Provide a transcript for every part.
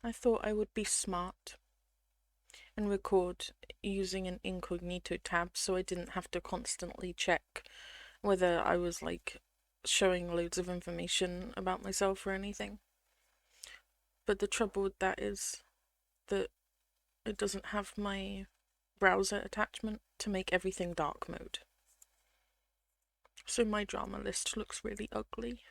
I thought I would be smart and record using an incognito tab so I didn't have to constantly check whether I was like showing loads of information about myself or anything. But the trouble with that is that it doesn't have my browser attachment to make everything dark mode. So my drama list looks really ugly.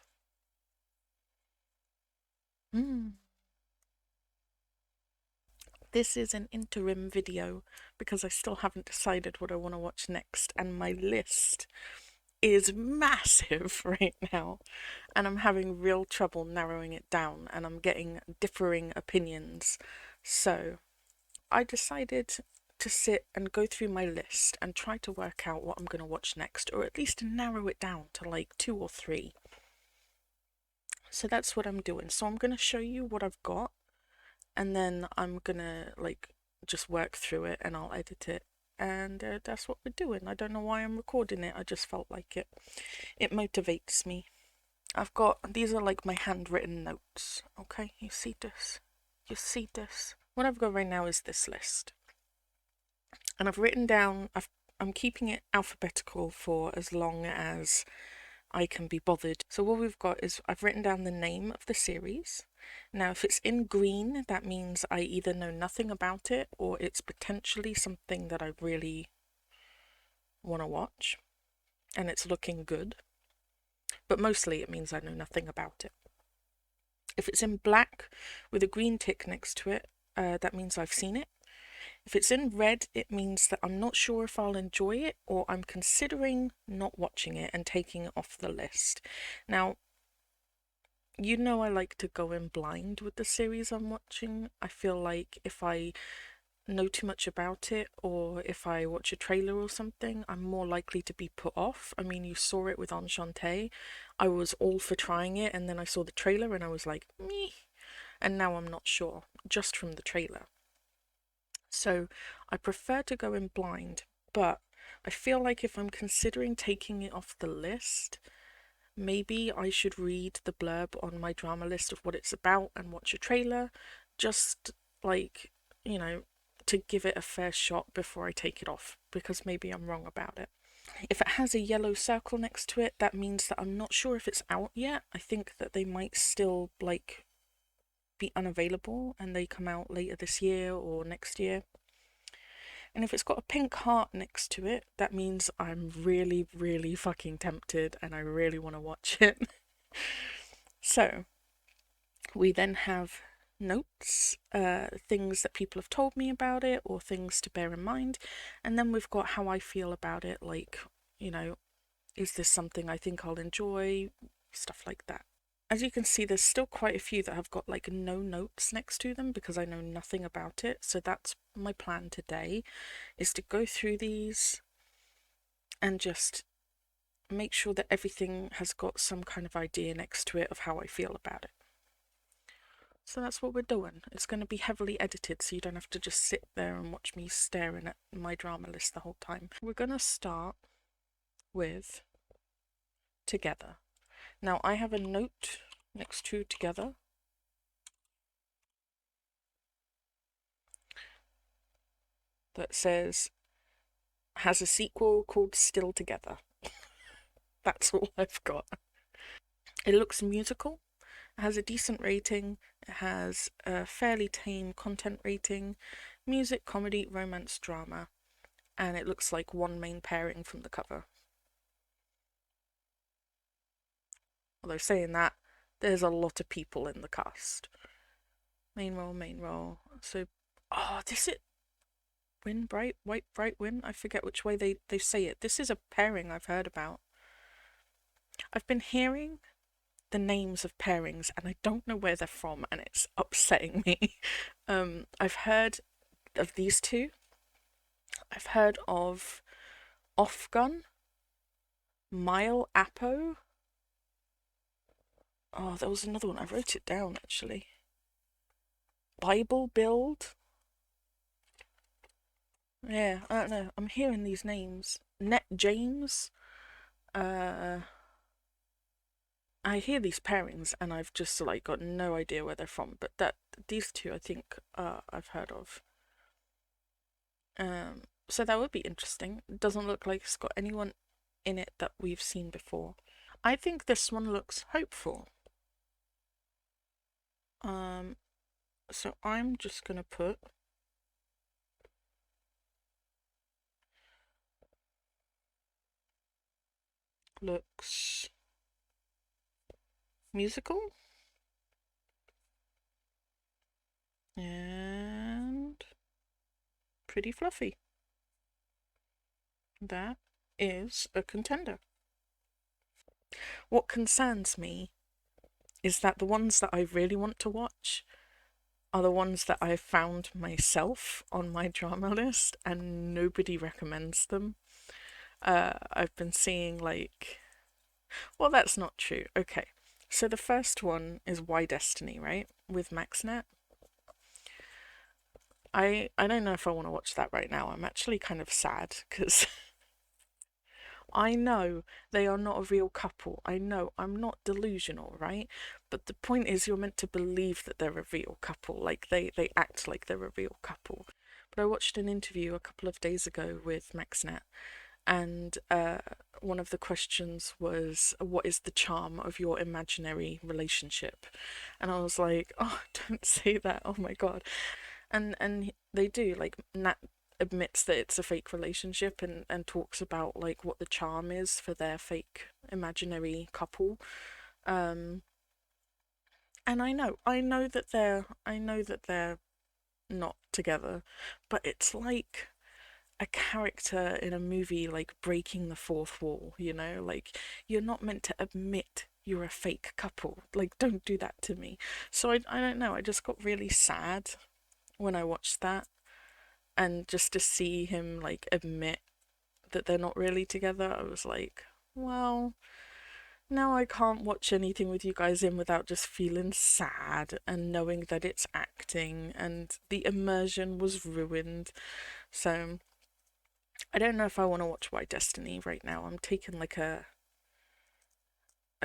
This is an interim video because I still haven't decided what I want to watch next, and my list is massive right now, and I'm having real trouble narrowing it down, and I'm getting differing opinions. So I decided to sit and go through my list and try to work out what I'm going to watch next, or at least narrow it down to like 2 or 3. So that's what I'm doing. So I'm going to show you what I've got, and then I'm going to like just work through it and I'll edit it. And that's what we're doing. I don't know why I'm recording it. I just felt like it. It motivates me. These are like my handwritten notes. Okay, you see this? You see this? What I've got right now is this list. And I've written down, I'm keeping it alphabetical for as long as I can be bothered. So what we've got is I've written down the name of the series. Now, if it's in green, that means I either know nothing about it or it's potentially something that I really want to watch and it's looking good. But mostly it means I know nothing about it. If it's in black with a green tick next to it, that means I've seen it. If it's in red, it means that I'm not sure if I'll enjoy it or I'm considering not watching it and taking it off the list. Now, you know I like to go in blind with the series I'm watching. I feel like if I know too much about it or if I watch a trailer or something, I'm more likely to be put off. I mean, you saw it with Enchante. I was all for trying it and then I saw the trailer and I was like, meh. And now I'm not sure, just from the trailer. So I prefer to go in blind, but I feel like if I'm considering taking it off the list, maybe I should read the blurb on my drama list of what it's about and watch a trailer, just like, you know, to give it a fair shot before I take it off, because maybe I'm wrong about it. If it has a yellow circle next to it, that means that I'm not sure if it's out yet. I think that they might still, like, be unavailable and they come out later this year or next year. And if it's got a pink heart next to it, that means I'm really, really fucking tempted and I really want to watch it. So, we then have notes, things that people have told me about it or things to bear in mind. And then we've got how I feel about it, like, you know, is this something I think I'll enjoy? Stuff like that. As you can see, there's still quite a few that have got like no notes next to them because I know nothing about it. So that's my plan today, is to go through these and just make sure that everything has got some kind of idea next to it of how I feel about it. So that's what we're doing. It's going to be heavily edited so you don't have to just sit there and watch me staring at my drama list the whole time. We're going to start with Together. Now I have a note next to Together that says, has a sequel called Still Together. That's all I've got. It looks musical. It has a decent rating. It has a fairly tame content rating. Music, comedy, romance, drama. And it looks like one main pairing from the cover. Although saying that, there's a lot of people in the cast. Main role, main role. So, this is Win, Bright, White, Bright, Win. I forget which way they say it. This is a pairing I've heard about. I've been hearing the names of pairings and I don't know where they're from and it's upsetting me. I've heard of these two. I've heard of Off Gun, Mile Apo. Oh, there was another one. I wrote it down actually. Bible Build. Yeah, I don't know. I'm hearing these names. Net James. And I hear these pairings and I've just like got no idea where they're from, but that these two I think I've heard of. So that would be interesting. It doesn't look like it's got anyone in it that we've seen before. I think this one looks hopeful. Um, so I'm just gonna put looks musical and pretty fluffy. That is a contender. What concerns me is that the ones that I really want to watch are the ones that I've found myself on my drama list and nobody recommends them. I've been seeing like, well, that's not true. Okay, so the first one is Why Destiny, right? With MaxNet. I don't know if I want to watch that right now. I'm actually kind of sad because I know they are not a real couple. I know I'm not delusional, right? But the point is, you're meant to believe that they're a real couple. Like they act like they're a real couple. But I watched an interview a couple of days ago with MaxNet, and one of the questions was, "What is the charm of your imaginary relationship?" And I was like, "Oh, don't say that! Oh my god!" And they do, like, Nat admits that it's a fake relationship and talks about like what the charm is for their fake imaginary couple. um and I know that they're not together, but it's like a character in a movie, like breaking the fourth wall, like, you're not meant to admit you're a fake couple. Like, don't do that to me. So I don't know, I just got really sad when I watched that, and just to see him like admit that they're not really together, I was like, well, now I can't watch anything with you guys in without just feeling sad and knowing that it's acting and the immersion was ruined. So I don't know if I want to watch White Destiny right now. I'm taking like a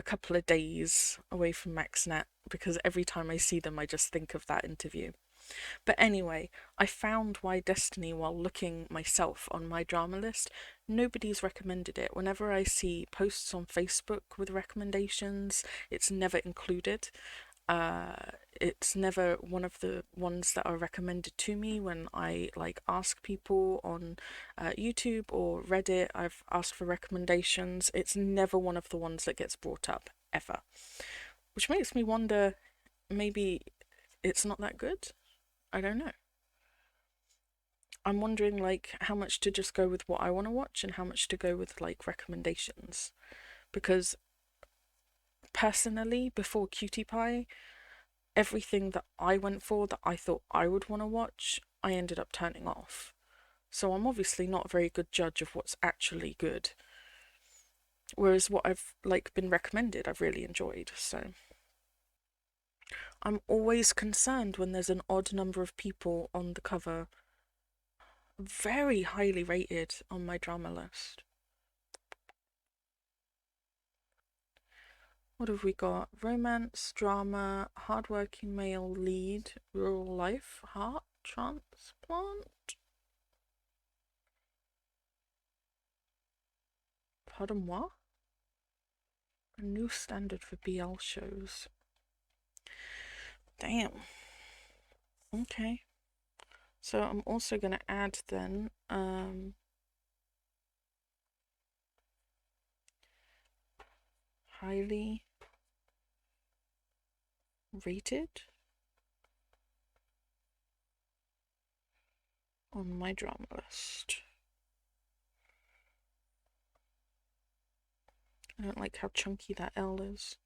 couple of days away from MaxNet because every time I see them I just think of that interview. But anyway, I found Why Destiny while looking myself on my drama list. Nobody's recommended it. Whenever I see posts on Facebook with recommendations, it's never included. Uh, it's never one of the ones that are recommended to me when I like ask people on YouTube or Reddit. I've asked for recommendations. It's never one of the ones that gets brought up ever, which makes me wonder, maybe it's not that good. I don't know. I'm wondering like how much to just go with what I want to watch and how much to go with like recommendations. Because personally, before Cutie Pie, everything that I went for that I thought I would want to watch, I ended up turning off. So I'm obviously not a very good judge of what's actually good. Whereas what I've like been recommended, I've really enjoyed. So I'm always concerned when there's an odd number of people on the cover. Very highly rated on my drama list. What have we got? Romance, drama, hardworking male lead, rural life, heart transplant. Pardon, what? A new standard for BL shows. Damn. Okay. So I'm also gonna add then highly rated on my drama list. I don't like how chunky that L is.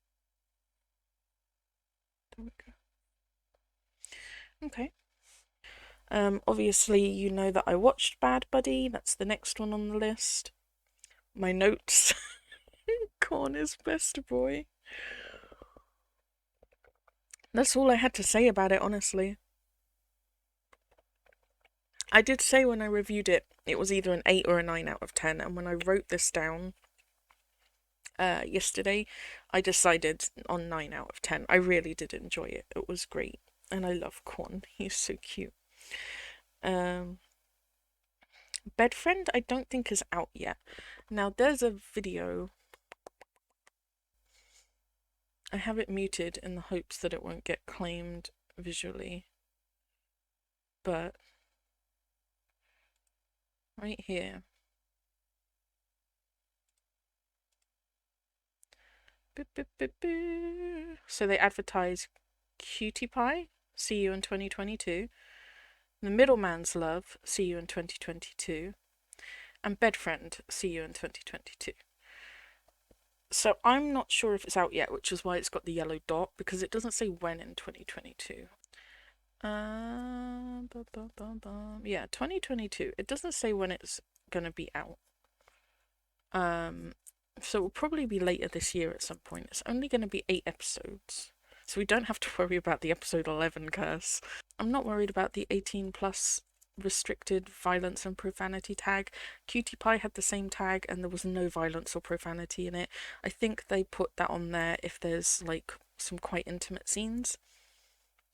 There we go. Okay. Obviously, you know that I watched Bad Buddy. That's the next one on the list. My notes. Corn is best boy. That's all I had to say about it, honestly. I did say when I reviewed it, it was either an 8 or a 9 out of 10, and when I wrote this down, yesterday, I decided on 9 out of 10. I really did enjoy it. It was great. And I love Quan. He's so cute. Um, Bedfriend, I don't think is out yet. Now, there's a video. I have it muted in the hopes that it won't get claimed visually. But right here. So they advertise Cutie Pie, see you in 2022. The Middleman's Love, see you in 2022. And Bedfriend, see you in 2022. So I'm not sure if it's out yet, which is why it's got the yellow dot, because it doesn't say when in 2022. Yeah, 2022. It doesn't say when it's gonna be out. So it will probably be later this year at some point. It's only gonna be 8 episodes, so we don't have to worry about the episode 11 curse. I'm not worried about the 18 plus restricted violence and profanity tag. Cutie Pie had the same tag and there was no violence or profanity in it. I think they put that on there if there's like some quite intimate scenes.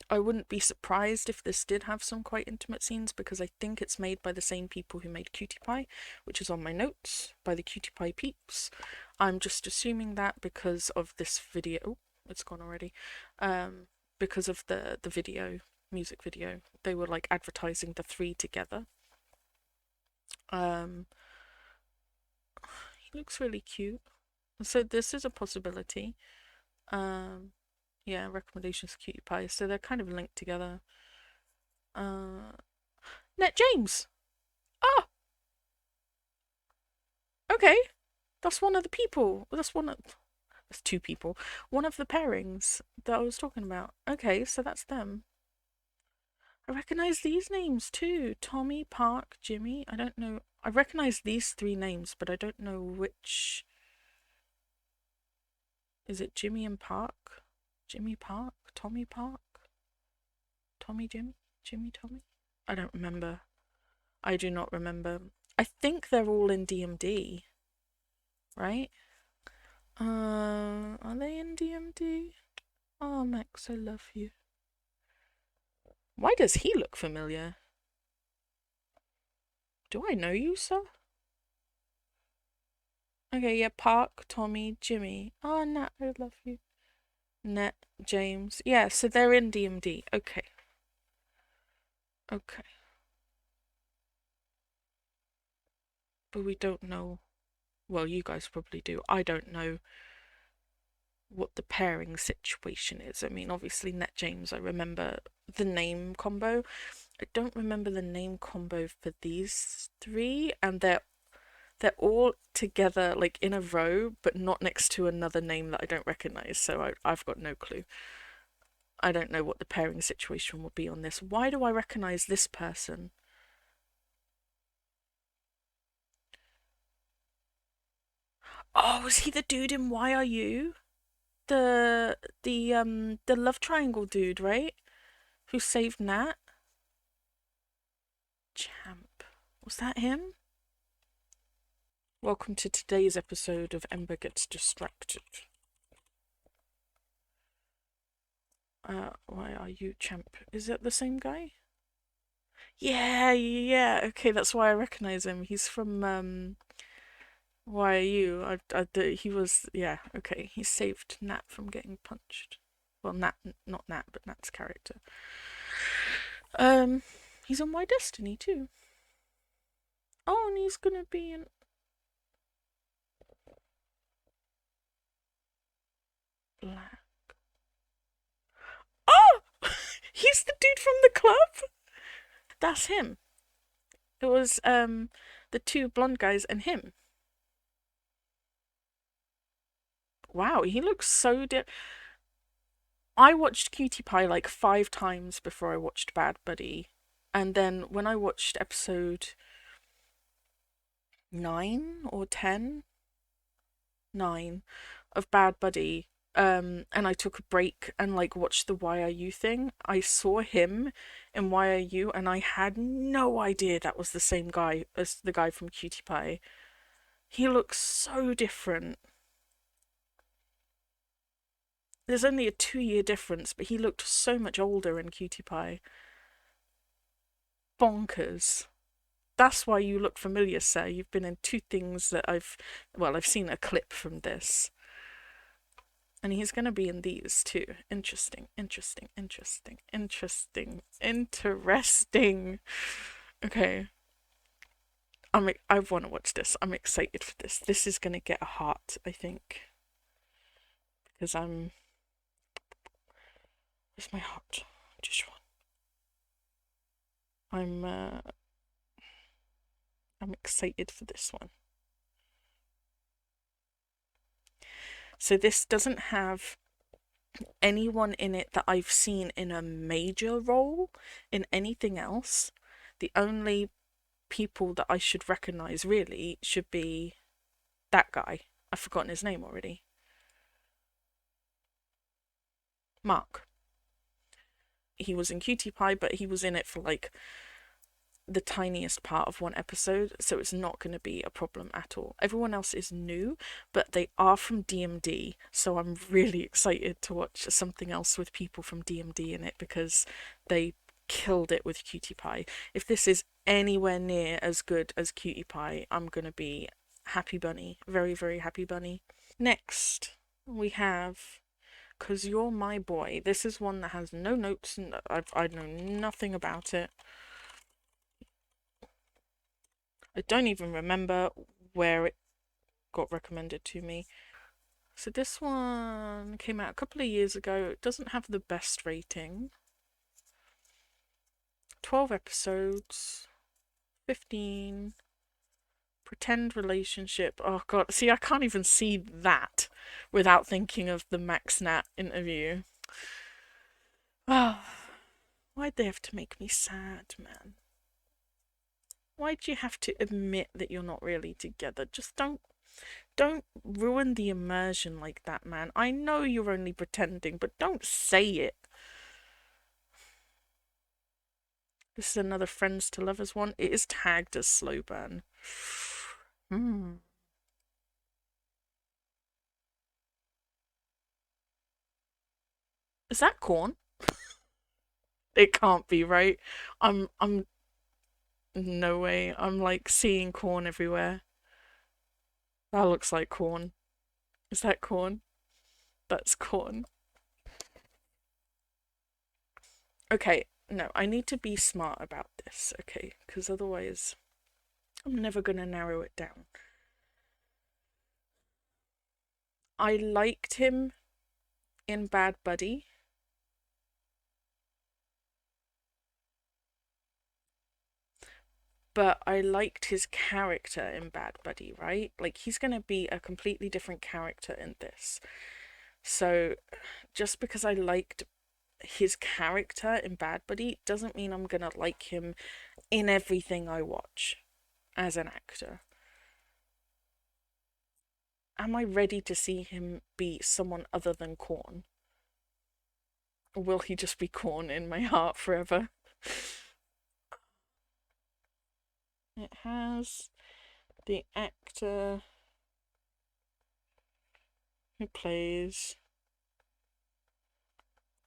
I wouldn't be surprised if this did have some quite intimate scenes, because I think it's made by the same people who made Cutie Pie, which is on my notes, by the Cutie Pie peeps. I'm just assuming that because of this video. Oh, it's gone already. Because of the video, music video, they were like advertising the 3 together. He looks really cute. So this is a possibility. Yeah, recommendations Cutie Pie. So they're kind of linked together. Net James! Ah! Okay. That's one of the people. That's 2 people. One of the pairings that I was talking about. Okay, so that's them. I recognise these names too. Tommy, Park, Jimmy. I don't know. I recognise these 3 names, but I don't know which. Is it Jimmy and Park? Jimmy Park? Tommy Park? Tommy Jimmy? Jimmy Tommy? I don't remember. I do not remember. I think they're all in DMD, right? Are they in DMD? Oh, Max, I love you. Why does he look familiar? Do I know you, sir? Okay, yeah, Park, Tommy, Jimmy. Oh, Nat, I love you. Net, James. Yeah, so they're in DMD. Okay. Okay. But we don't know. Well, you guys probably do. I don't know what the pairing situation is. I mean, obviously, Net James, I remember the name combo. I don't remember the name combo for these 3, and they're all together, like in a row, but not next to another name that I don't recognize. So I've got no clue. I don't know what the pairing situation will be on this. Why do I recognize this person? Oh, is he the dude in Why Are You? The love triangle dude, right? Who saved Nat? Champ. Was that him? Welcome to today's episode of Ember Gets Distracted. Why Are You Champ? Is it the same guy? Yeah. Okay, that's why I recognize him. He's from Why Are You? He was, yeah. Okay, he saved Nat from getting punched. Well, Nat, not Nat, but Nat's character. He's on My Destiny too. Oh, and he's gonna be in. Black. Oh, he's the dude from the club. That's him. It was the 2 blonde guys and him. Wow, he looks so I watched Cutie Pie like 5 times before I watched Bad Buddy. And then when I watched episode 9 or 10, 9 of Bad Buddy, and I took a break and like watched the Why Are You thing, I saw him in Why Are You and I had no idea that was the same guy as the guy from Cutie Pie. He looks so different. There's only a 2-year difference, but he looked so much older in Cutie Pie. Bonkers. That's why you look familiar, sir. You've been in two things that I've seen a clip from this. And he's going to be in these too. Interesting, interesting, interesting, interesting, interesting. Okay. I want to watch this. I'm excited for this. This is going to get a heart, I think. Because where's my heart? Just one. I'm excited for this one. So this doesn't have anyone in it that I've seen in a major role in anything else. The only people that I should recognize really should be that guy. I've forgotten his name already. Mark. He was in Cutie Pie, but he was in it for like the tiniest part of one episode, so it's not going to be a problem at all. Everyone else is new, but they are from DMD, so I'm really excited to watch something else with people from DMD in it because they killed it with Cutie Pie. If this is anywhere near as good as Cutie Pie, I'm going to be happy bunny. Very, very happy bunny. Next, we have Cause You're My Boy. This is one that has no notes and I know nothing about it. I don't even remember where it got recommended to me. So this one came out a couple of years ago. It doesn't have the best rating. 12 episodes. 15. Pretend relationship. Oh god, see, I can't even see that without thinking of the Max Nat interview. Ah, why'd they have to make me sad, man? Why'd you have to admit that you're not really together? Just don't ruin the immersion like that, man. I know you're only pretending, but don't say it. This is another Friends to Lovers one. It is tagged as slow burn. Is that corn? It can't be, right? I'm no way. I'm like seeing corn everywhere. That looks like corn. Is that corn? That's corn. Okay, no, I need to be smart about this, okay? Because otherwise, I'm never gonna narrow it down. I liked him in Bad Buddy. But I liked his character in Bad Buddy, right? Like, he's gonna be a completely different character in this. So, just because I liked his character in Bad Buddy doesn't mean I'm gonna like him in everything I watch as an actor. Am I ready to see him be someone other than Corn? Or will he just be Corn in my heart forever? It has the actor who plays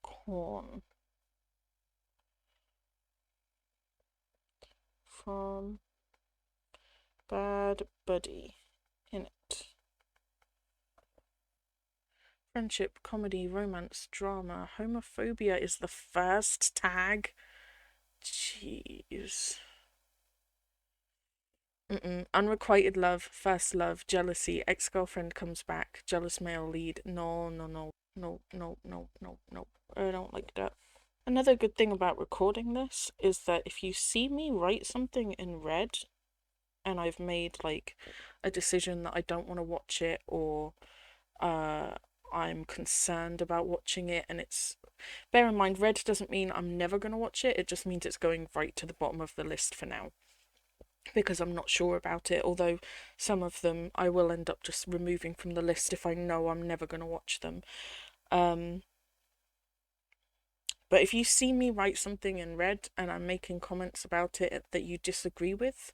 Corn from Bad Buddy in it. Friendship, comedy, romance, drama, homophobia is the first tag. Jeez. Unrequited love, first love, jealousy, ex-girlfriend comes back, jealous male lead. No, no, no, no, no, no, no, no. I don't like that. Another good thing about recording this is that if you see me write something in red and I've made like a decision that I don't want to watch it or I'm concerned about watching it and it's, bear in mind, red doesn't mean I'm never going to watch it, it just means it's going right to the bottom of the list for now because I'm not sure about it, although some of them I will end up just removing from the list if I know I'm never going to watch them. But if you see me write something in red and I'm making comments about it that you disagree with,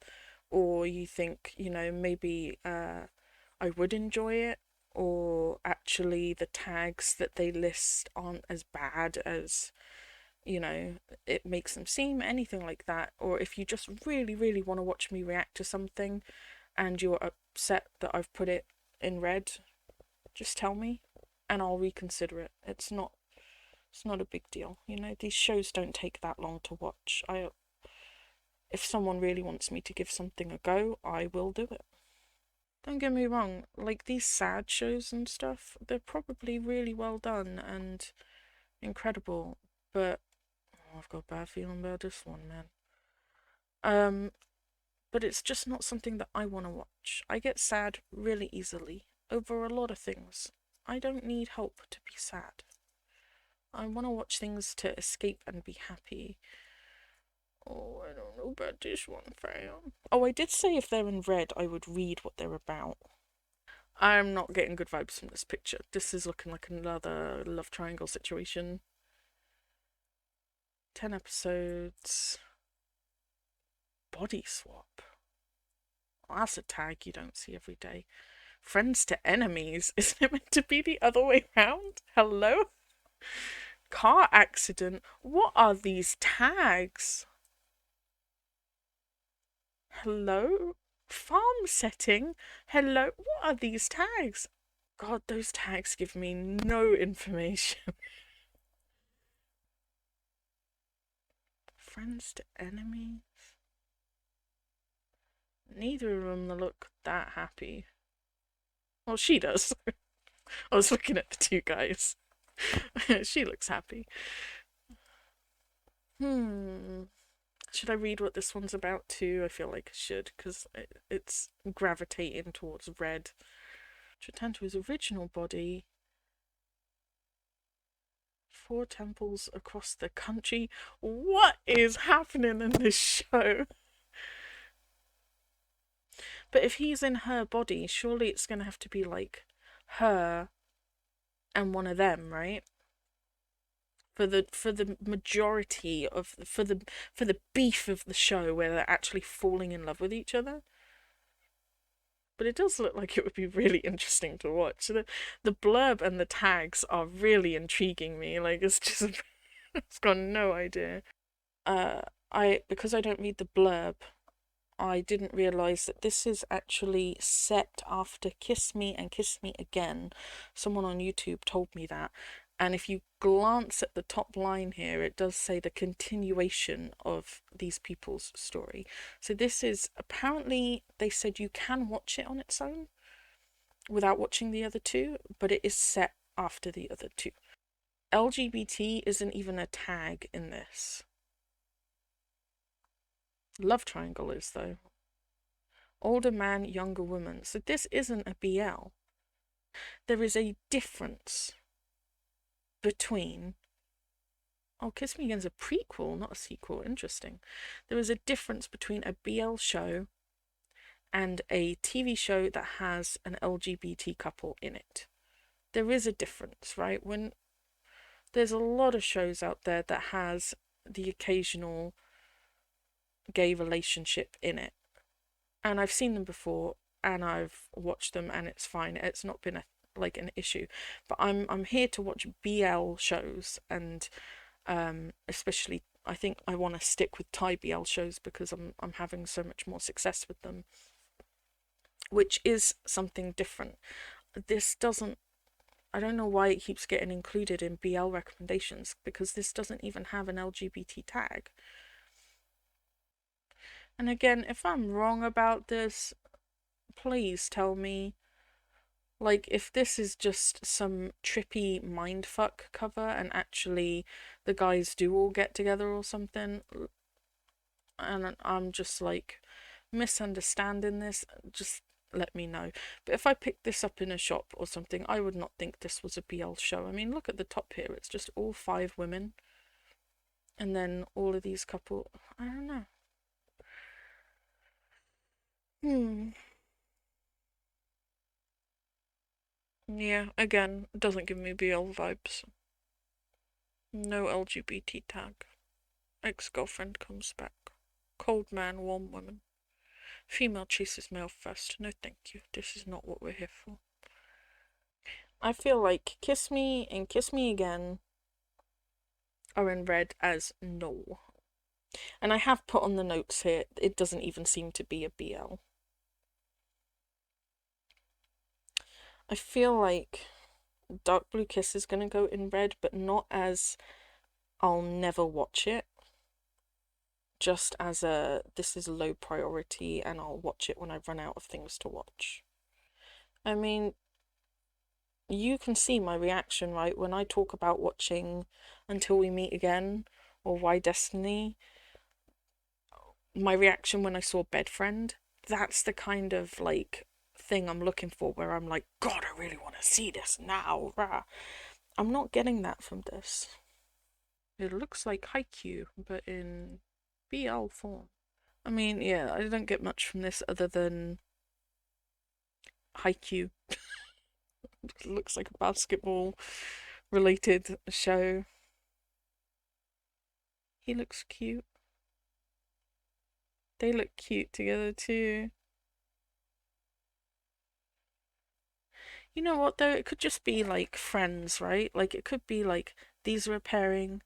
or you think, maybe I would enjoy it, or actually the tags that they list aren't as bad as, you know, it makes them seem, anything like that. Or if you just really, really want to watch me react to something and you're upset that I've put it in red, just tell me and I'll reconsider it. It's not a big deal. You know, these shows don't take that long to watch. If someone really wants me to give something a go, I will do it. Don't get me wrong, like these sad shows and stuff, they're probably really well done and incredible, but I've got a bad feeling about this one, man. Um, but it's just not something that I want to watch. I get sad really easily over a lot of things. I don't need help to be sad. I want to watch things to escape and be happy. Oh, I don't know about this one, fam. Oh, I did say if they're in red, I would read what they're about. I'm not getting good vibes from this picture. This is looking like another love triangle situation. 10 episodes. Body swap. Well, that's a tag you don't see every day. Friends to enemies. Isn't it meant to be the other way round? Hello? Car accident. What are these tags? Hello? Farm setting. Hello? What are these tags? God, those tags give me no information. Friends to enemies. Neither of them look that happy. Well, she does. I was looking at the two guys. She looks happy. Should I read what this one's about too? I feel like I should, because it's gravitating towards red. To return to his original body. 4 temples across the country. What is happening in this show? But if he's in her body, surely it's going to have to be like her and one of them, right? For the majority of for the beef of the show where they're actually falling in love with each other. But it does look like it would be really interesting to watch. The blurb and the tags are really intriguing me. Like it's just it's got no idea. Because I don't read the blurb, I didn't realise that this is actually set after Kiss Me and Kiss Me Again. Someone on YouTube told me that. And if you glance at the top line here, it does say the continuation of these people's story. So this is, apparently, they said you can watch it on its own without watching the other two, but it is set after the other two. LGBT isn't even a tag in this. Love triangle is, though. Older man, younger woman. So this isn't a BL. There is a difference between... Oh, Kiss Me Again's a prequel, not a sequel. Interesting. There is a difference between a BL show and a TV show that has an LGBT couple in it. There is a difference, right? When there's a lot of shows out there that has the occasional gay relationship in it. And I've seen them before and I've watched them and it's fine. It's not been an issue. But I'm here to watch BL shows, and especially I think I want to stick with Thai BL shows because I'm having so much more success with them, which is something different. This doesn't, I don't know why it keeps getting included in BL recommendations, because this doesn't even have an LGBT tag. And again, if I'm wrong about this, please tell me. Like, if this is just some trippy mindfuck cover and actually the guys do all get together or something, and I'm just like misunderstanding this, just let me know. But if I picked this up in a shop or something, I would not think this was a BL show. I mean, look at the top here, it's just all 5 women. And then all of these couple, I don't know. Yeah, again, it doesn't give me BL vibes. No LGBT tag. Ex-girlfriend comes back. Cold man, warm woman. Female chases male first. No thank you. This is not what we're here for. I feel like Kiss Me and Kiss Me Again are in red as no. And I have put on the notes here, it doesn't even seem to be a BL. I feel like Dark Blue Kiss is gonna go in red, but not as I'll never watch it. Just as a this is low priority and I'll watch it when I run out of things to watch. I mean, you can see my reaction, right? When I talk about watching Until We Meet Again or Why Destiny, my reaction when I saw Bed Friend, that's the kind of like thing I'm looking for where I'm like, God, I really want to see this now. Rah. I'm not getting that from this. It looks like Haikyuu, but in BL form. I mean, yeah, I don't get much from this other than Haikyuu. It looks like a basketball related show. He looks cute. They look cute together too. You know what though? It could just be like friends, right? Like it could be like these are a pairing,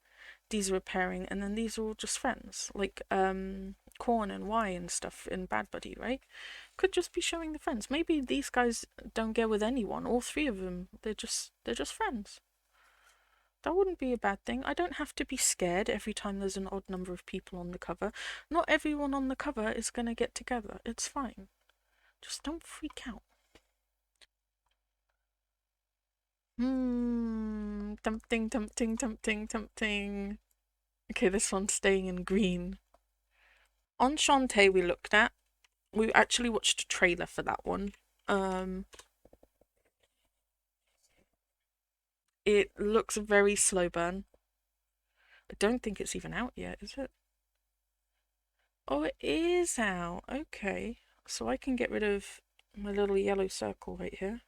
these are a pairing, and then these are all just friends. Like Corn and Y and stuff in Bad Buddy, right? Could just be showing the friends. Maybe these guys don't get with anyone. All three of them, they're just friends. That wouldn't be a bad thing. I don't have to be scared every time there's an odd number of people on the cover. Not everyone on the cover is gonna get together. It's fine. Just don't freak out. Tempting, tempting, tempting, tempting. Okay, this one's staying in green. Enchante we looked at. We actually watched a trailer for that one. Um, it looks very slow burn. I don't think it's even out yet, is it? Oh, it is out. Okay. So I can get rid of my little yellow circle right here.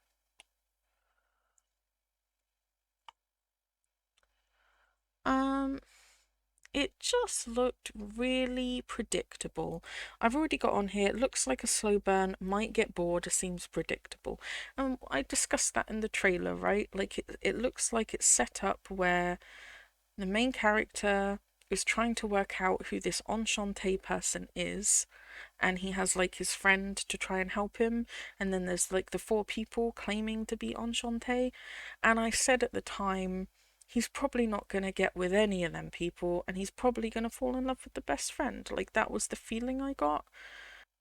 Um, it just looked really predictable. I've already got on here, it looks like a slow burn, might get bored, it seems predictable. I discussed that in the trailer, right? Like, it looks like it's set up where the main character is trying to work out who this Enchante person is, and he has like his friend to try and help him, and then there's like the four people claiming to be Enchante. And I said at the time, he's probably not going to get with any of them people, and he's probably going to fall in love with the best friend. Like, that was the feeling I got.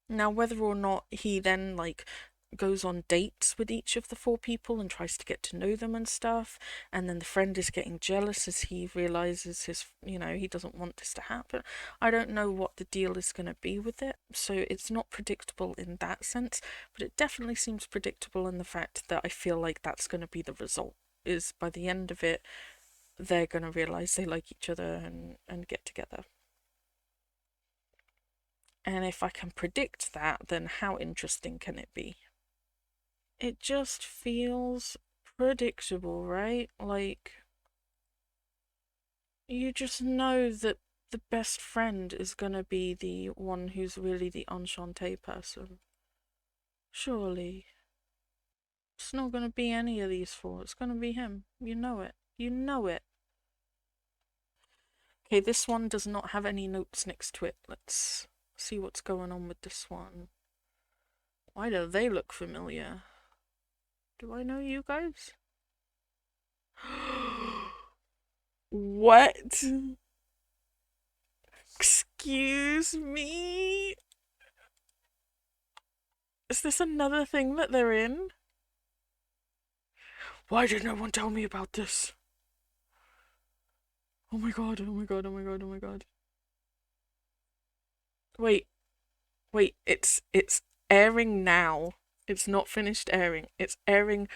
Now, whether or not he then, like, goes on dates with each of the four people and tries to get to know them and stuff, and then the friend is getting jealous as he realizes he doesn't want this to happen. I don't know what the deal is going to be with it, so it's not predictable in that sense, but it definitely seems predictable in the fact that I feel like that's going to be the result, is by the end of it, they're going to realize they like each other and get together. And if I can predict that, then how interesting can it be? It just feels predictable, right? Like, you just know that the best friend is gonna be the one who's really the enchanté person. Surely. It's not gonna be any of these four, it's gonna be him. You know it. You know it. Okay, this one does not have any notes next to it. Let's see what's going on with this one. Why do they look familiar? Do I know you guys? What? Excuse me? Is this another thing that they're in? Why did no one tell me about this? Oh my god, oh my god, oh my god, oh my god. Wait, wait, it's airing now. It's not finished airing. It's airing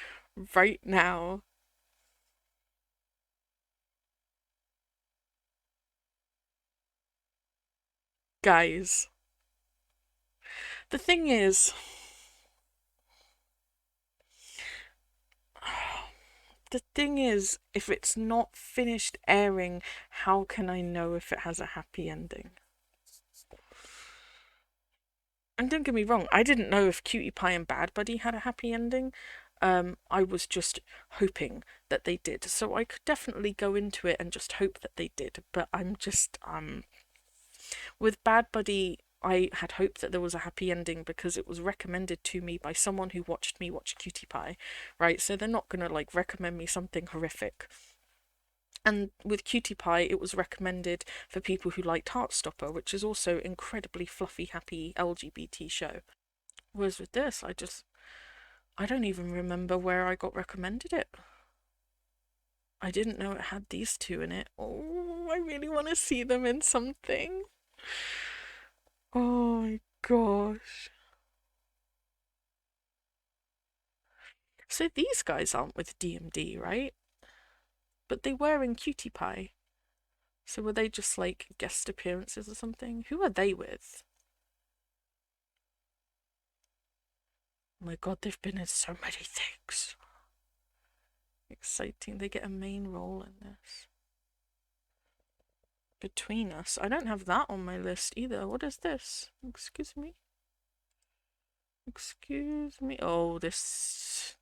right now. Guys. The thing is, if it's not finished airing, how can I know if it has a happy ending? And don't get me wrong, I didn't know if Cutie Pie and Bad Buddy had a happy ending. I was just hoping that they did. So I could definitely go into it and just hope that they did. But I'm just with Bad Buddy, I had hoped that there was a happy ending because it was recommended to me by someone who watched me watch Cutie Pie, right? So they're not gonna like recommend me something horrific. And with Cutie Pie, it was recommended for people who liked Heartstopper, which is also incredibly fluffy, happy LGBT show. Whereas with this, I don't even remember where I got recommended it. I didn't know it had these two in it. Oh, I really want to see them in something. Oh my gosh. So these guys aren't with DMD, right? But they were in Cutie Pie. So were they just like guest appearances or something? Who are they with? Oh my god, they've been in so many things. Exciting. They get a main role in this. Between Us. I don't have that on my list either. What is this? Excuse me? Excuse me? Oh, this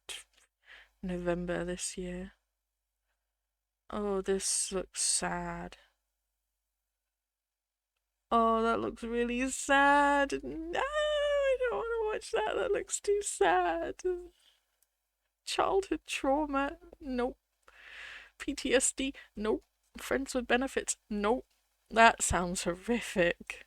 November this year. Oh, this looks sad. Oh, that looks really sad. No, I don't want to watch that. That looks too sad. Childhood trauma. Nope. PTSD. Nope. Friends with benefits. Nope. That sounds horrific.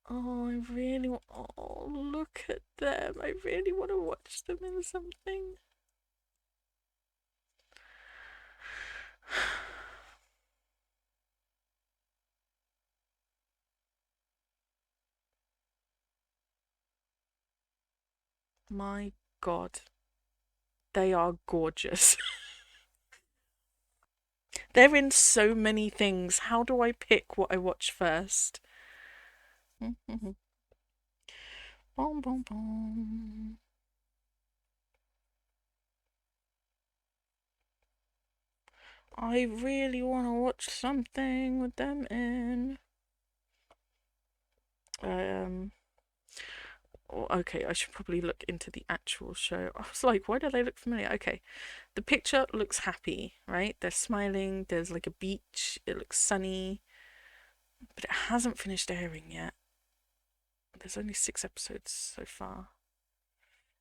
Oh, I really want. Oh, look at them. I really want to watch them in something. My god. They are gorgeous. They're in so many things. How do I pick what I watch first? Boom, boom, boom. I really want to watch something with them in. Okay, I should probably look into the actual show. I was like, why do they look familiar? Okay, the picture looks happy, right? They're smiling, there's like a beach, it looks sunny, but it hasn't finished airing yet. There's only 6 episodes so far.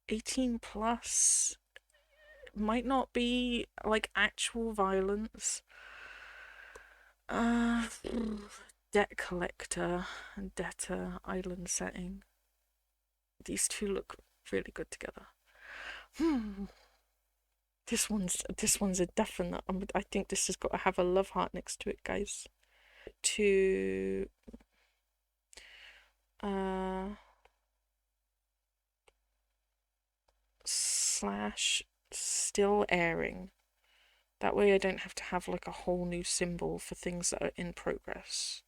18 plus might not be like actual violence. Uh, Debt collector and debtor island setting. These two look really good together. This one's a definite. I think this has got to have a love heart next to it, guys. To slash still airing. That way I don't have to have like a whole new symbol for things that are in progress.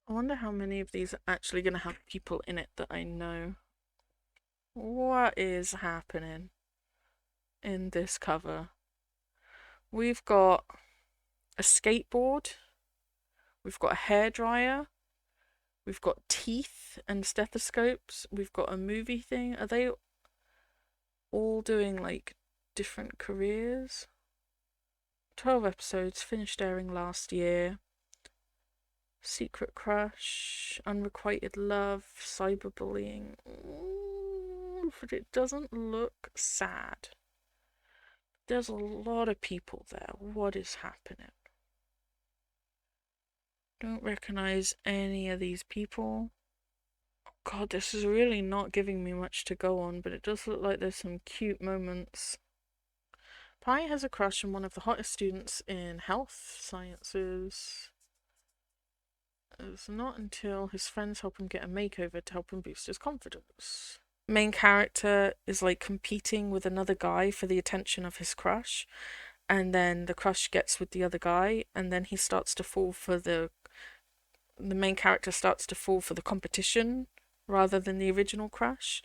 I wonder how many of these are actually going to have people in it that I know. What is happening in this cover? We've got a skateboard. We've got a hairdryer. We've got teeth and stethoscopes. We've got a movie thing. Are they all doing like different careers? 12 episodes, finished airing last year. Secret crush, unrequited love, cyberbullying. But it doesn't look sad. There's a lot of people there. What is happening? Don't recognize any of these people. God, this is really not giving me much to go on, but it does look like there's some cute moments. Pi has a crush on one of the hottest students in health sciences. It's not until his friends help him get a makeover to help him boost his confidence. Main character is like competing with another guy for the attention of his crush, and then the crush gets with the other guy, and then he starts to fall for the main character starts to fall for the competition rather than the original crush.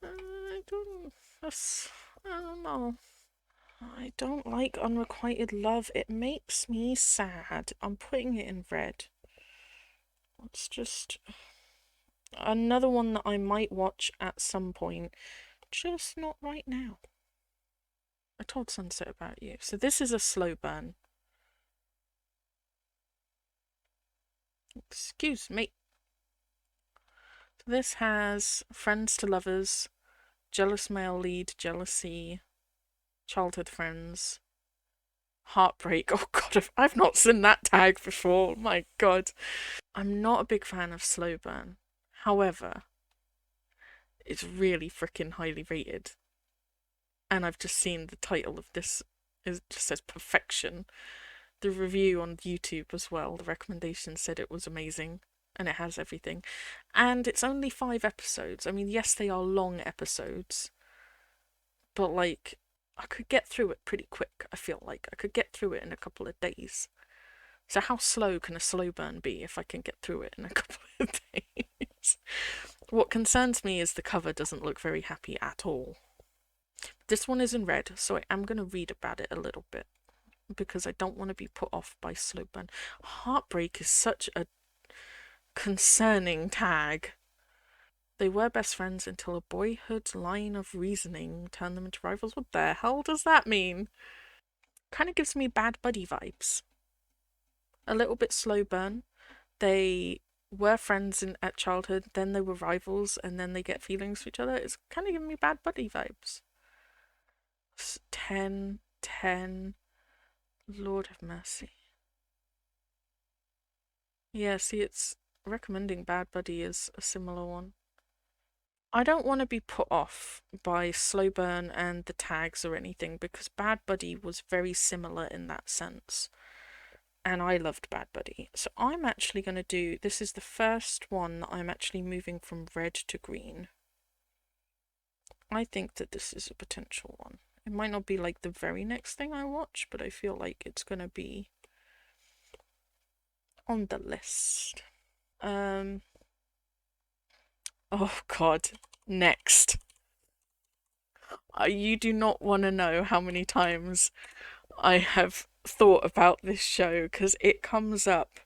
I don't know. I don't like unrequited love. It makes me sad. I'm putting it in red. It's just... Another one that I might watch at some point, just not right now. I told Sunset about you. So this is a slow burn. Excuse me. So this has friends to lovers, jealous male lead, jealousy, childhood friends, heartbreak. Oh god, I've not seen that tag before. My god. I'm not a big fan of slow burn. However, it's really freaking highly rated. And I've just seen the title of this, it just says perfection. The review on YouTube as well, the recommendation said it was amazing. And it has everything. And it's only 5 episodes. I mean, yes, they are long episodes. But, like, I could get through it pretty quick, I feel like. I could get through it in a couple of days. So how slow can a slow burn be if I can get through it in a couple of days? What concerns me is the cover doesn't look very happy at all. This one is in red, so I am going to read about it a little bit because I don't want to be put off by slow burn. Heartbreak is such a concerning tag. They were best friends until a boyhood line of reasoning turned them into rivals. What the hell does that mean? Kind of gives me Bad Buddy vibes. A little bit slow burn. They were friends at childhood, then they were rivals, and then they get feelings for each other. It's kind of giving me Bad Buddy vibes. 10, 10. Lord have mercy. Yeah, see, it's recommending Bad Buddy as a similar one. I don't want to be put off by slow burn and the tags or anything because Bad Buddy was very similar in that sense. And I loved Bad Buddy. So I'm actually going to do, this is the first one that I'm actually moving from red to green. I think that this is a potential one. It might not be like the very next thing I watch, but I feel like it's going to be on the list. Oh god. Next. You do not want to know how many times I have thought about this show because it comes up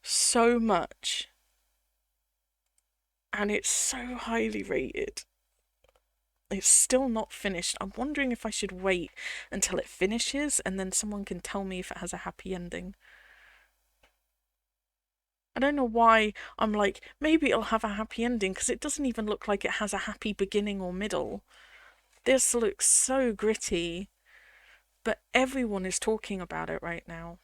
so much and it's so highly rated. It's still not finished. I'm wondering if I should wait until it finishes and then someone can tell me if it has a happy ending. I don't know why I'm like, maybe it'll have a happy ending because it doesn't even look like it has a happy beginning or middle. This looks so gritty, but everyone is talking about it right now.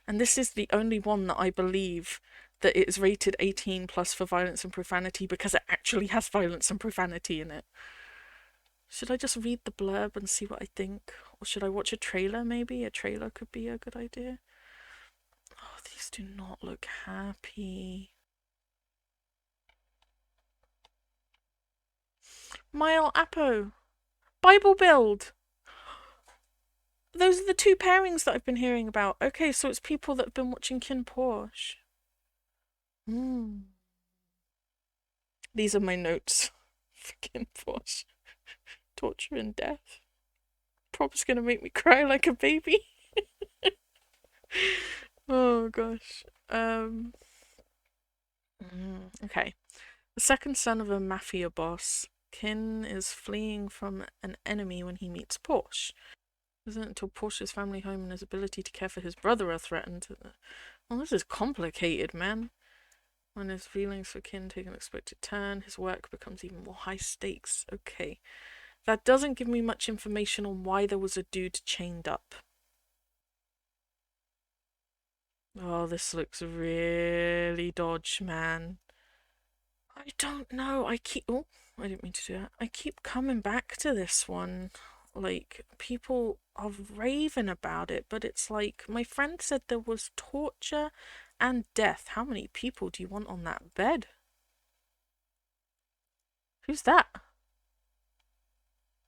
And this is the only one that I believe that it is rated 18 plus for violence and profanity because it actually has violence and profanity in it. Should I just read the blurb and see what I think? Or should I watch a trailer maybe? A trailer could be a good idea. Oh, these do not look happy. Mile Apo. Bible Build. Those are the 2 pairings that I've been hearing about. Okay, so it's people that have been watching KinnPorsche. These are my notes for KinnPorsche. Torture and death. Prob's gonna make me cry like a baby. Oh gosh. Okay. The second son of a mafia boss, Kinn is fleeing from an enemy when he meets Porsche. It isn't until Porsche's family home and his ability to care for his brother are threatened. Well, this is complicated, man. When his feelings for Kinn take an unexpected turn, his work becomes even more high stakes. Okay. That doesn't give me much information on why there was a dude chained up. Oh, this looks really dodge, man. I don't know. Oh, I didn't mean to do that. I keep coming back to this one. Like, people are raving about it, but it's like, my friend said there was torture and death. How many people do you want on that bed? Who's that?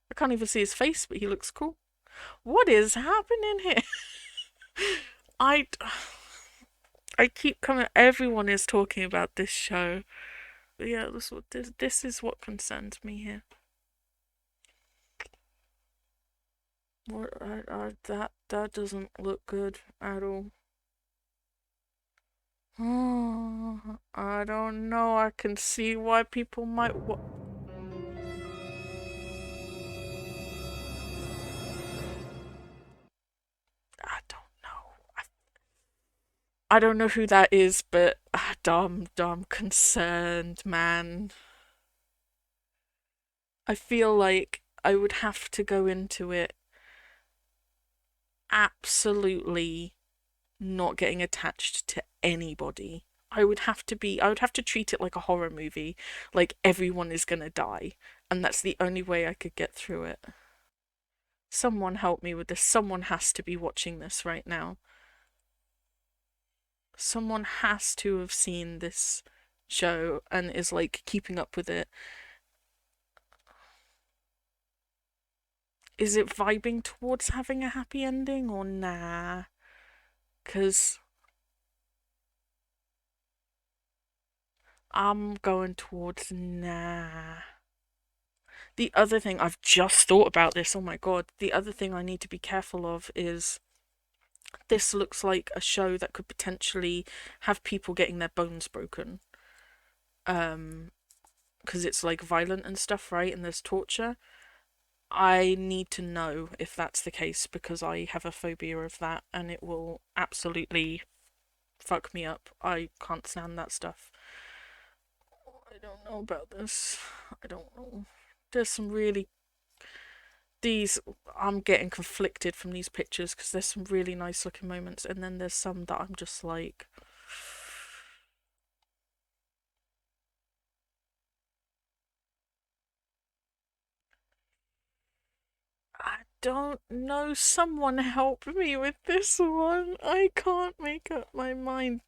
I can't even see his face, but he looks cool. What is happening here? I keep coming. Everyone is talking about this show. Yeah, this is what concerns me here. What that doesn't look good at all. Oh, I don't know. I can see why people might. I don't know. I don't know who that is, but dumb concerned, man. I feel like I would have to go into it absolutely not getting attached to anybody. I would have to treat it like a horror movie, like everyone is gonna die, and that's the only way I could get through it. Someone help me with this. Someone has to be watching this right now. Someone has to have seen this show and is like keeping up with it. Is it vibing towards having a happy ending or nah? Because I'm going towards nah. The other thing, I've just thought about this, oh my god. The other thing I need to be careful of is this looks like a show that could potentially have people getting their bones broken. Um, because it's like violent and stuff, right? And there's torture. I need to know if that's the case because I have a phobia of that and it will absolutely fuck me up. I can't stand that stuff. I don't know about this. I don't know. There's some really these I'm getting conflicted from these pictures because there's some really nice looking moments and then there's some that I'm just like I don't know. Someone help me with this one. I can't make up my mind.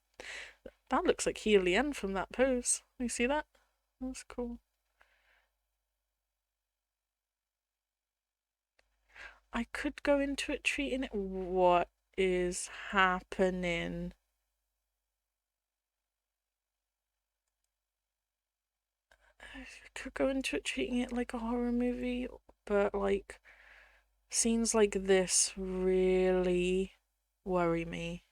That looks like Helian from that pose. You see that? That's cool. I could go into it treating it. What is happening? I could go into it treating it like a horror movie, but like scenes like this really worry me.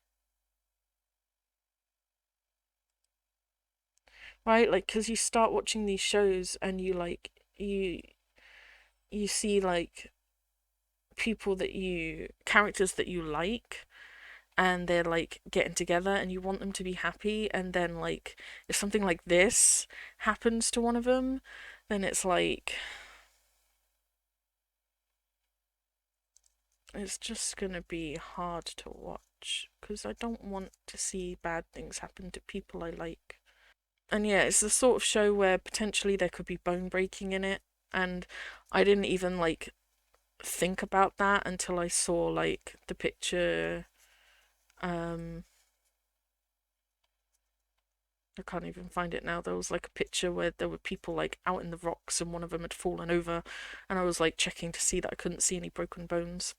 Right? Like, because you start watching these shows and you you see like characters that you like and they're like getting together and you want them to be happy and then like if something like this happens to one of them then it's like it's just gonna be hard to watch because I don't want to see bad things happen to people I like. And yeah, it's the sort of show where potentially there could be bone breaking in it and I didn't even like think about that until I saw like the picture. um I can't even find it now. There was like a picture where there were people like out in the rocks and one of them had fallen over, and I was like checking to see that I couldn't see any broken bones.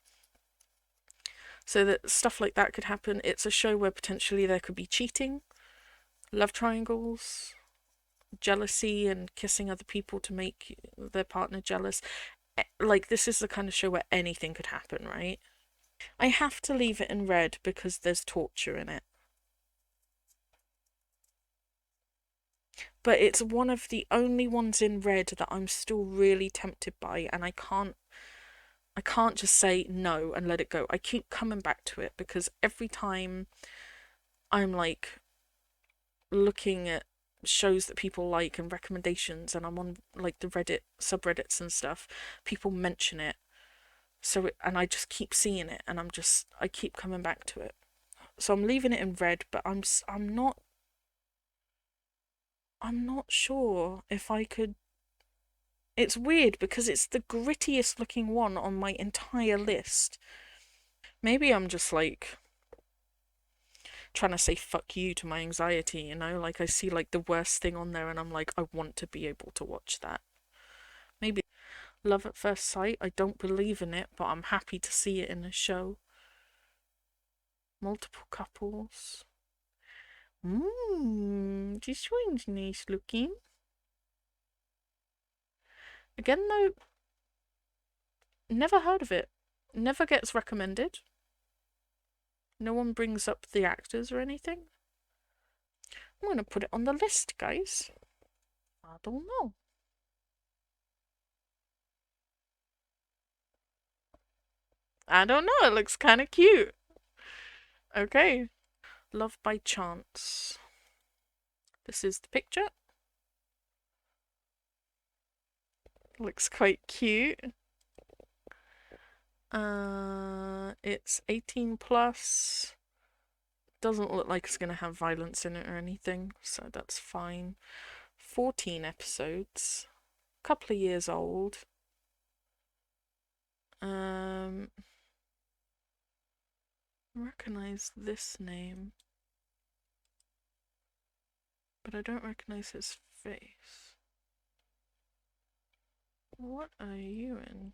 So that stuff like that could happen. It's a show where potentially there could be cheating, love triangles, jealousy, and kissing other people to make their partner jealous. Like, this is the kind of show where anything could happen, right? I have to leave it in red because there's torture in it. But it's one of the only ones in red that I'm still really tempted by, and I can't just say no and let it go. I keep coming back to it because every time I'm like looking at shows that people like and recommendations and I'm on like the Reddit subreddits and stuff, people mention it. And I just keep seeing it and I keep coming back to it. So I'm leaving it in red, but I'm not sure if I could. It's weird because it's the grittiest looking one on my entire list. Maybe I'm just like trying to say fuck you to my anxiety, you know? Like I see like the worst thing on there and I'm like, I want to be able to watch that. Maybe love at first sight. I don't believe in it, but I'm happy to see it in a show. Multiple couples. This one's nice looking. Again though, never heard of it. Never gets recommended. No one brings up the actors or anything. I'm gonna put it on the list, guys. I don't know. I don't know. It looks kind of cute. Okay. Love by Chance. This is the picture. Looks quite cute. It's 18 plus. Doesn't look like it's gonna have violence in it or anything, so that's fine. 14 episodes. Couple of years old. I recognize this name, but I don't recognize his face. What are you in?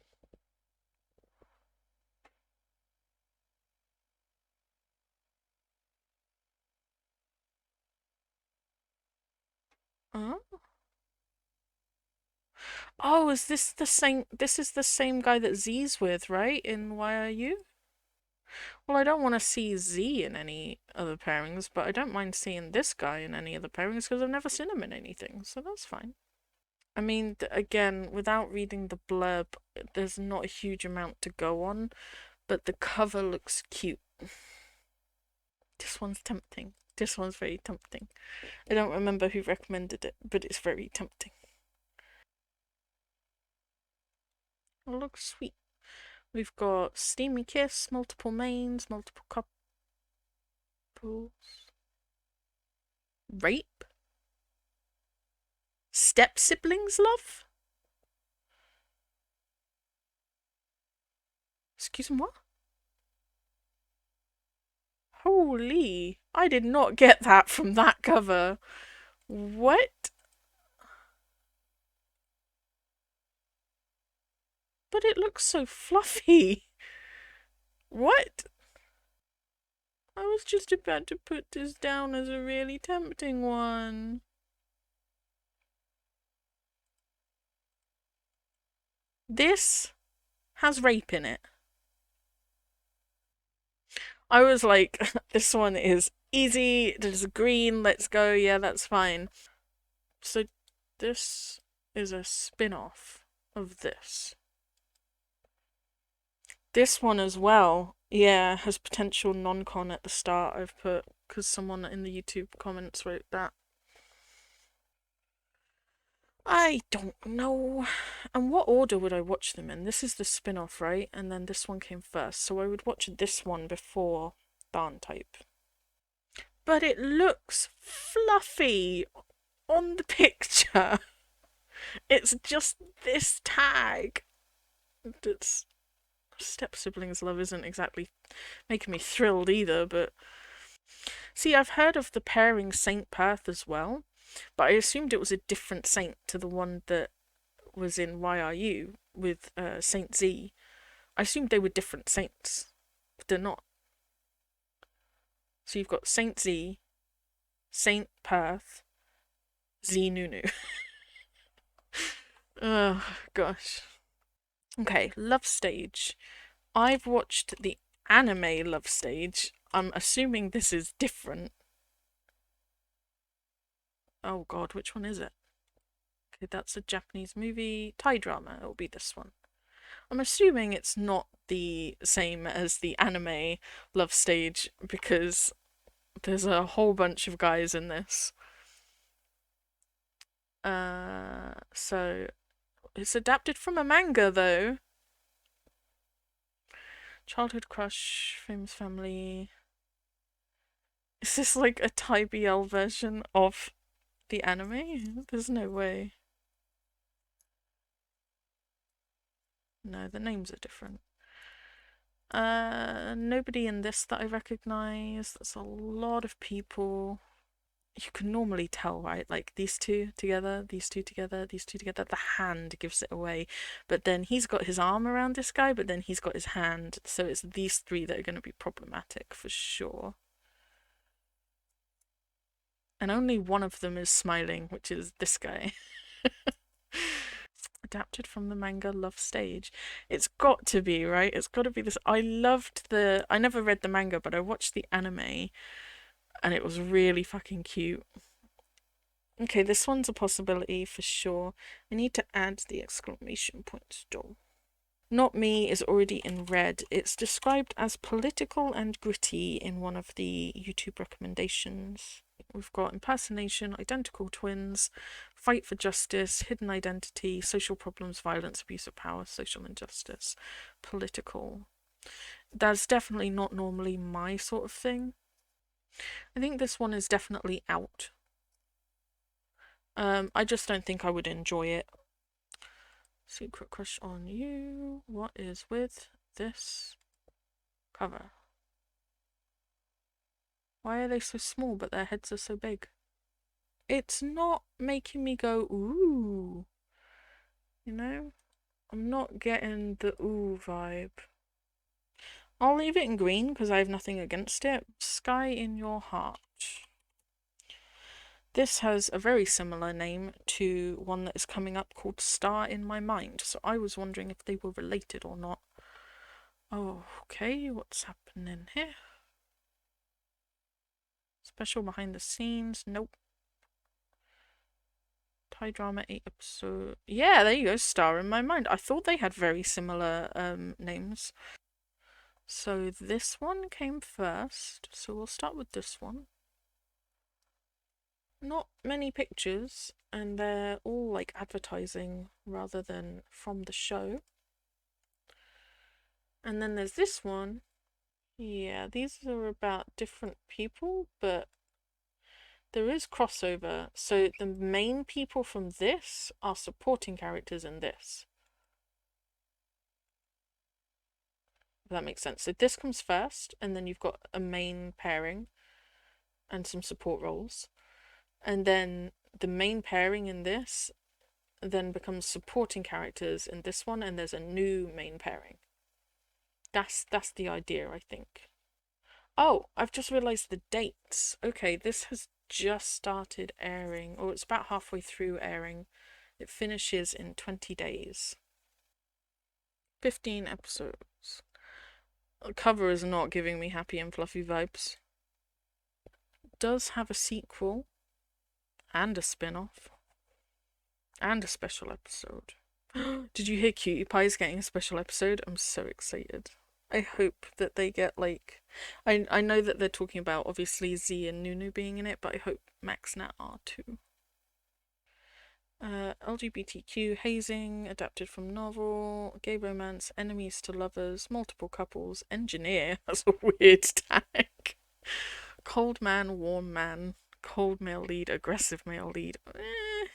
Huh? Oh, is this the same? This is the same guy that Z's with, right? In Why Are You? Well, I don't want to see Z in any other pairings, but I don't mind seeing this guy in any other pairings because I've never seen him in anything, so that's fine. I mean, again, without reading the blurb, there's not a huge amount to go on, but the cover looks cute. This one's tempting. This one's very tempting. I don't remember who recommended it, but it's very tempting. It looks sweet. We've got Steamy Kiss, multiple mains, multiple couples. Rape? Step siblings love? Excuse me, what? Holy, I did not get that from that cover. What? But it looks so fluffy. What? I was just about to put this down as a really tempting one. This has rape in it. I was like, this one is easy, there's green, let's go, yeah, that's fine. So this is a spin-off of this. This one as well, yeah, has potential non-con at the start, I've put, because someone in the YouTube comments wrote that. I don't know. And what order would I watch them in? This is the spin-off, right? And then this one came first, so I would watch this one before Barn Type. But it looks fluffy on the picture. It's just this tag. That's Step Siblings Love isn't exactly making me thrilled either, but see, I've heard of the pairing Saint Perth as well, but I assumed it was a different saint to the one that was in Why Are You with Saint Z. I assumed they were different saints, but they're not. So you've got Saint Z, Saint Perth, Z Nunu. Oh, gosh. Okay, Love Stage. I've watched the anime Love Stage. I'm assuming this is different. Oh god, which one is it? Okay, that's a Japanese movie. Thai drama, it'll be this one. I'm assuming it's not the same as the anime Love Stage because there's a whole bunch of guys in this. So it's adapted from a manga though. Childhood crush, famous family. Is this like a Thai BL version of the anime? There's no way. No, the names are different. Nobody in this that I recognise. That's a lot of people. You can normally tell, right? Like these two together, these two together, these two together. The hand gives it away. But then he's got his arm around this guy, but then he's got his hand. So it's these three that are going to be problematic for sure. And only one of them is smiling, which is this guy. Adapted from the manga Love Stage. It's got to be, right? It's got to be this. I never read the manga, but I watched the anime and it was really fucking cute. Okay, this one's a possibility for sure. I need to add the exclamation point though. Not Me is already in red. It's described as political and gritty in one of the YouTube recommendations. We've got impersonation, identical twins, fight for justice, hidden identity, social problems, violence, abuse of power, social injustice, political. That's definitely not normally my sort of thing. I think this one is definitely out. I just don't think I would enjoy it. Secret crush on you. What is with this cover? Why are they so small but their heads are so big? It's not making me go, ooh. You know? I'm not getting the ooh vibe. I'll leave it in green because I have nothing against it. Sky in Your Heart. This has a very similar name to one that is coming up called Star in My Mind, so I was wondering if they were related or not. Oh, okay, what's happening here? Special behind the scenes, nope. Thai drama 8 episode. Yeah, there you go, Star in My Mind. I thought they had very similar names. So this one came first, so we'll start with this one. Not many pictures, and they're all like advertising rather than from the show. And then there's this one. Yeah, these are about different people, but there is crossover. So the main people from this are supporting characters in this. If that makes sense. So this comes first, and then you've got a main pairing and some support roles. And then the main pairing in this then becomes supporting characters in this one, and there's a new main pairing. That's the idea, I think. Oh, I've just realised the dates. Okay, this has just started airing, or it's about halfway through airing. It finishes in 20 days. 15 episodes. The cover is not giving me happy and fluffy vibes. It does have a sequel, and a spin-off, and a special episode. Did you hear Cutie Pie is getting a special episode? I'm so excited. I hope that they get like, I know that they're talking about obviously Z and Nunu being in it, but I hope Max Nat are too. LGBTQ hazing, adapted from novel, gay romance, enemies to lovers, multiple couples, engineer. That's a weird tag. Cold man, warm man, cold male lead, aggressive male lead.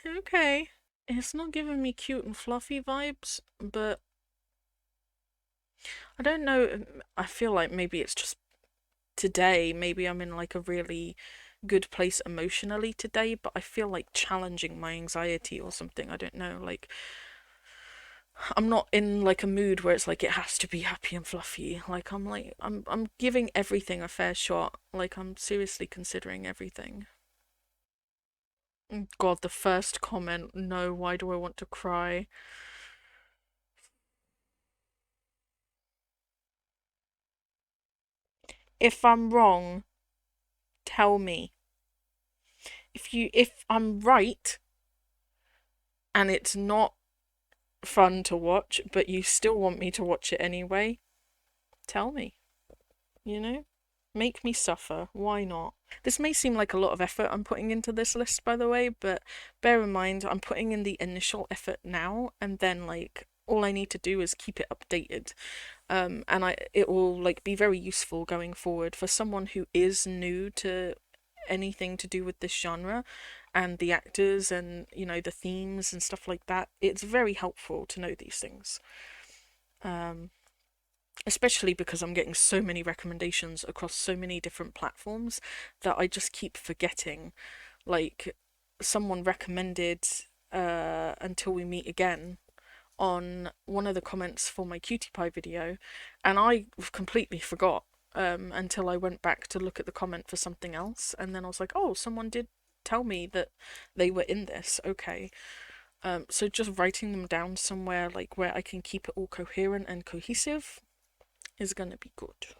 Okay. It's not giving me cute and fluffy vibes, but I don't know. I feel like maybe it's just today. Maybe I'm in like a really good place emotionally today, but I feel like challenging my anxiety or something. I don't know. Like, I'm not in like a mood where it's like it has to be happy and fluffy. Like, I'm giving everything a fair shot. Like, I'm seriously considering everything. God, the first comment. No, why do I want to cry? If I'm wrong, tell me. If I'm right and it's not fun to watch, but you still want me to watch it anyway, tell me. You know? Make me suffer. Why not? This may seem like a lot of effort I'm putting into this list, by the way, but bear in mind I'm putting in the initial effort now, and then like all I need to do is keep it updated. And it will like be very useful going forward for someone who is new to anything to do with this genre and the actors and the themes and stuff like that. It's very helpful to know these things. Um, Especially because I'm getting so many recommendations across so many different platforms that I just keep forgetting. Like, someone recommended Until We Meet Again on one of the comments for my Cutie Pie video, and I completely forgot until I went back to look at the comment for something else, and then I was like, oh, someone did tell me that they were in this. Okay. So just writing them down somewhere like where I can keep it all coherent and cohesive is gonna be good.